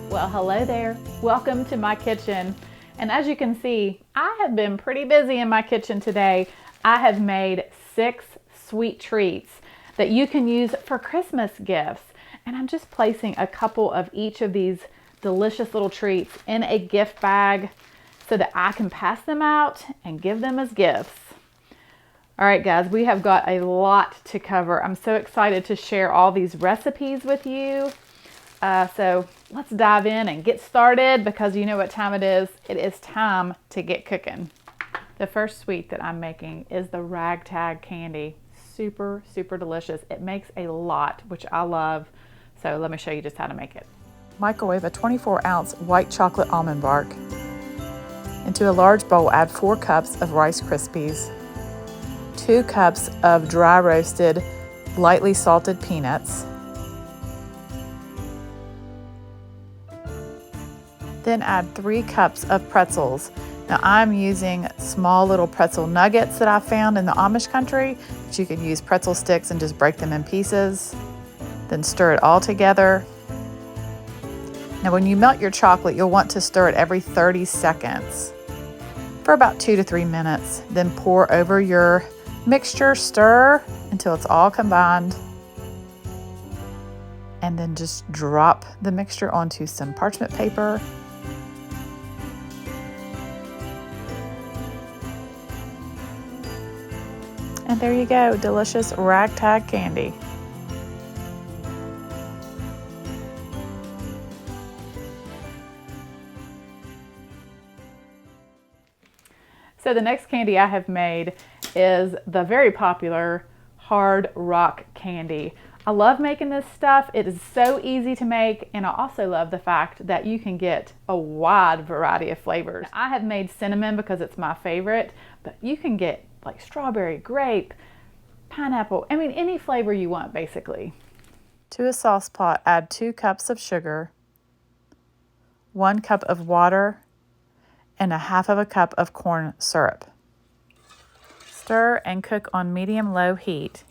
Well, hello there. Welcome to my kitchen. And as you can see, I have been pretty busy in my kitchen today. I have made 6 sweet treats that you can use for Christmas gifts. And I'm just placing a couple of each of these delicious little treats in a gift bag so that I can pass them out and give them as gifts. All right, guys, we have got a lot to cover. I'm so excited to share all these recipes with you. So let's dive in and get started because you know what time it is. It is time to get cooking. The first sweet that I'm making is the Ragtag Candy. Super, super delicious. It makes a lot, which I love. So let me show you just how to make it. Microwave a 24-ounce white chocolate almond bark. Into a large bowl, add 4 cups of Rice Krispies, 2 cups of dry roasted, lightly salted peanuts. Then add 3 cups of pretzels. Now I'm using small little pretzel nuggets that I found in the Amish country, but you can use pretzel sticks and just break them in pieces. Then stir it all together. Now when you melt your chocolate, you'll want to stir it every 30 seconds for about 2 to 3 minutes. Then pour over your mixture, stir until it's all combined. And then just drop the mixture onto some parchment paper. And there you go, delicious Ragtag Candy. So the next candy I have made is the very popular hard rock candy. I love making this stuff. It is so easy to make, and I also love the fact that you can get a wide variety of flavors. I have made cinnamon because it's my favorite, but you can get like strawberry, grape, pineapple, I mean any flavor you want basically. To a sauce pot, add 2 cups of sugar, 1 cup of water, and 1/2 cup of corn syrup. Stir and cook on medium-low heat.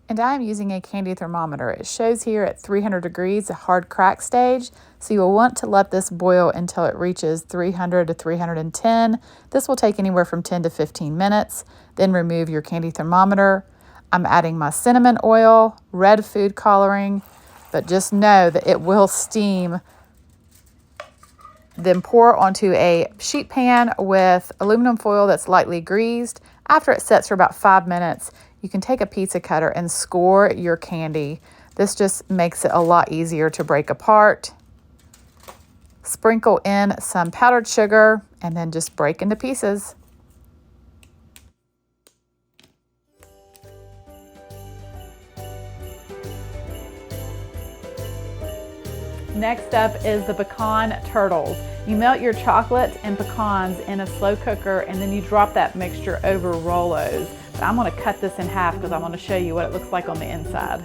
And I am using a candy thermometer. It shows here at 300 degrees, a hard crack stage. So you will want to let this boil until it reaches 300 to 310. This will take anywhere from 10 to 15 minutes. Then remove your candy thermometer. I'm adding my cinnamon oil, red food coloring, but just know that it will steam. Then pour onto a sheet pan with aluminum foil that's lightly greased. After it sets for about 5 minutes, you can take a pizza cutter and score your candy. This just makes it a lot easier to break apart. Sprinkle in some powdered sugar and then just break into pieces. Next up is the Pecan Turtles. You melt your chocolate and pecans in a slow cooker and then you drop that mixture over Rolos. But I'm going to cut this in half because I want to show you what it looks like on the inside.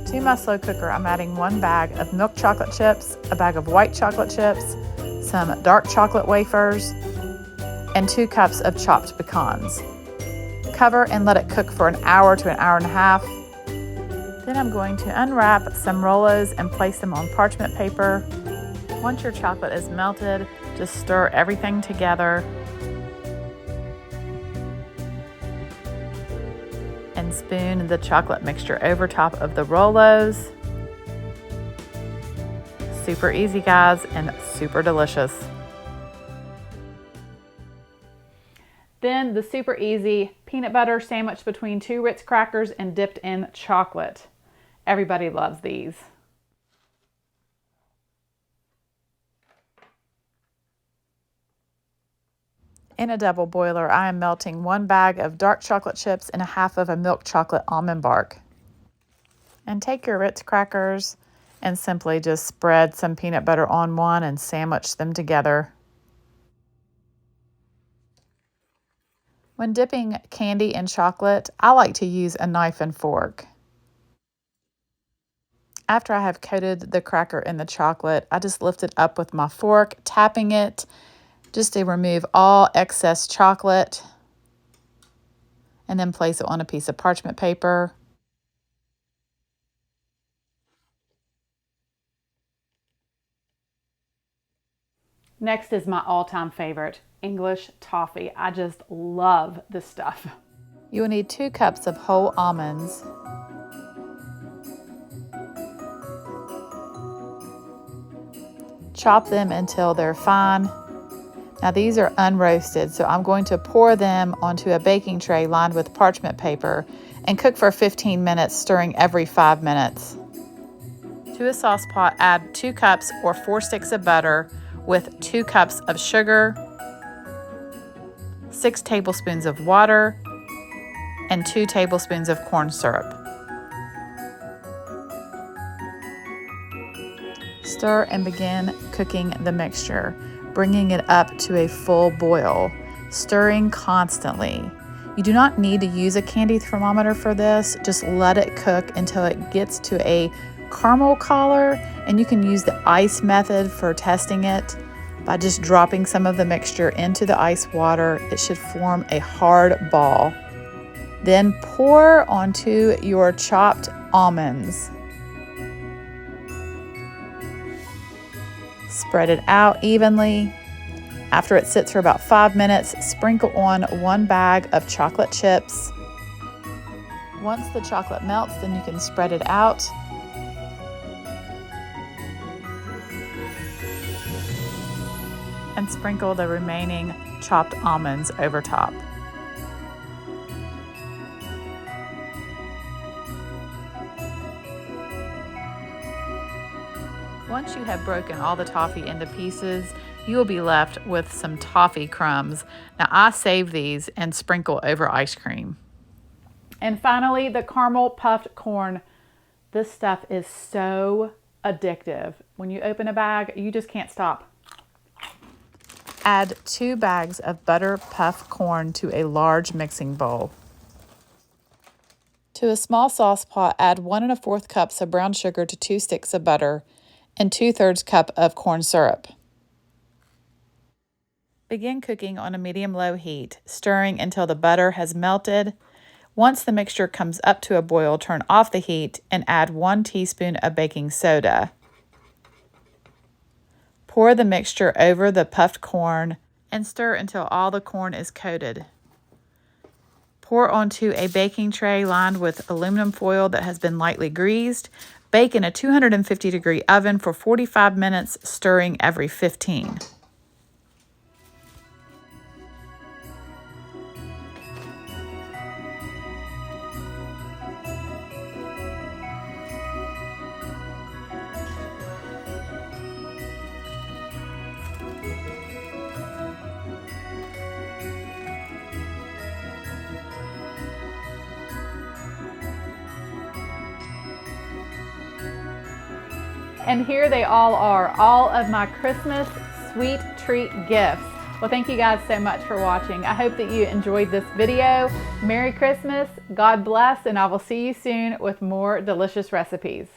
To my slow cooker, I'm adding 1 bag of milk chocolate chips, a bag of white chocolate chips, some dark chocolate wafers, and 2 cups of chopped pecans. Cover and let it cook for an hour to an hour and a half. Then I'm going to unwrap some Rolos and place them on parchment paper. Once your chocolate is melted, just stir everything together and spoon the chocolate mixture over top of the Rolos. Super easy, guys, and super delicious. Then the super easy peanut butter sandwich between 2 Ritz crackers and dipped in chocolate. Everybody loves these. In a double boiler, I am melting 1 bag of dark chocolate chips and 1/2 of a milk chocolate almond bark. And take your Ritz crackers and simply just spread some peanut butter on one and sandwich them together. When dipping candy in chocolate, I like to use a knife and fork. After I have coated the cracker in the chocolate, I just lift it up with my fork, tapping it just to remove all excess chocolate, and then place it on a piece of parchment paper. Next is my all-time favorite, English toffee. I just love this stuff. You will need 2 cups of whole almonds, chop them until they're fine. Now these are unroasted, so I'm going to pour them onto a baking tray lined with parchment paper and cook for 15 minutes, stirring every 5 minutes. To a sauce pot, add 2 cups or 4 sticks of butter with 2 cups of sugar, 6 tablespoons of water, and 2 tablespoons of corn syrup. Stir and begin cooking the mixture, bringing it up to a full boil, stirring constantly. You do not need to use a candy thermometer for this. Just let it cook until it gets to a caramel color, and you can use the ice method for testing it. By just dropping some of the mixture into the ice water, it should form a hard ball. Then pour onto your chopped almonds. Spread it out evenly. After it sits for about 5 minutes, sprinkle on 1 bag of chocolate chips. Once the chocolate melts, then you can spread it out. And sprinkle the remaining chopped almonds over top. Once you have broken all the toffee into pieces, you will be left with some toffee crumbs. Now I save these and sprinkle over ice cream. And finally, the caramel puffed corn. This stuff is so addictive. When you open a bag, you just can't stop. Add 2 bags of butter puffed corn to a large mixing bowl. To a small sauce pot, add 1 1/4 cups of brown sugar to 2 sticks of butter and 2/3 cup of corn syrup. Begin cooking on a medium-low heat, stirring until the butter has melted. Once the mixture comes up to a boil, turn off the heat and add 1 teaspoon of baking soda. Pour the mixture over the puffed corn and stir until all the corn is coated. Pour onto a baking tray lined with aluminum foil that has been lightly greased. Bake in a 250-degree oven for 45 minutes, stirring every 15. And here they all are, all of my Christmas sweet treat gifts. Well, thank you guys so much for watching. I hope that you enjoyed this video. Merry Christmas, God bless, and I will see you soon with more delicious recipes.